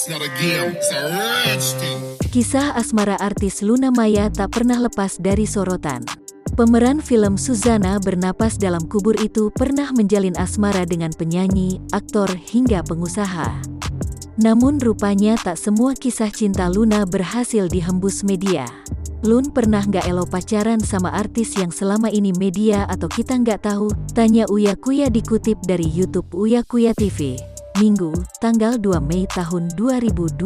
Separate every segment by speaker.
Speaker 1: It's not a game, it's a rich thing.
Speaker 2: Kisah asmara artis Luna Maya tak pernah lepas dari sorotan. Pemeran film Suzana Bernapas Dalam Kubur itu pernah menjalin asmara dengan penyanyi, aktor, hingga pengusaha. Namun rupanya tak semua kisah cinta Luna berhasil dihembus media. Lun pernah nggak elo pacaran sama artis yang selama ini media atau kita nggak tahu? Tanya Uya Kuya dikutip dari YouTube Uya Kuya TV. Minggu, tanggal 2 Mei tahun 2021.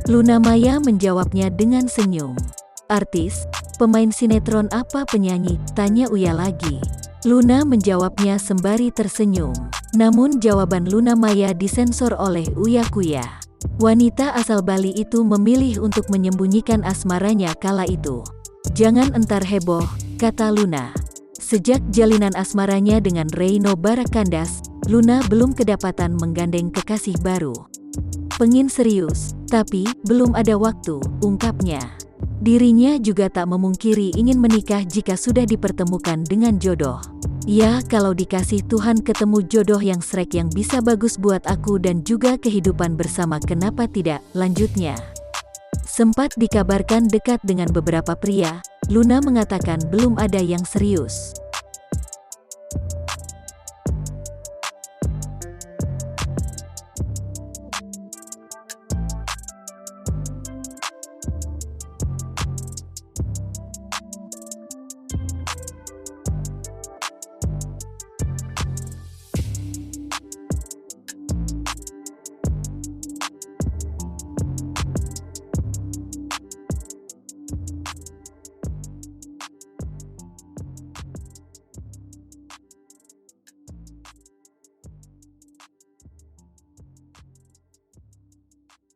Speaker 2: Luna Maya menjawabnya dengan senyum. Artis, pemain sinetron apa penyanyi? Tanya Uya lagi. Luna menjawabnya sembari tersenyum. Namun jawaban Luna Maya disensor oleh Uya Kuya. Wanita asal Bali itu memilih untuk menyembunyikan asmaranya kala itu. Jangan entar heboh, kata Luna. Sejak jalinan asmaranya dengan Reino Barakandas, Luna belum kedapatan menggandeng kekasih baru. Pengin serius, tapi belum ada waktu, ungkapnya. Dirinya juga tak memungkiri ingin menikah jika sudah dipertemukan dengan jodoh. Ya, kalau dikasih Tuhan ketemu jodoh yang srek yang bisa bagus buat aku dan juga kehidupan bersama, kenapa tidak, lanjutnya. Sempat dikabarkan dekat dengan beberapa pria, Luna mengatakan belum ada yang serius.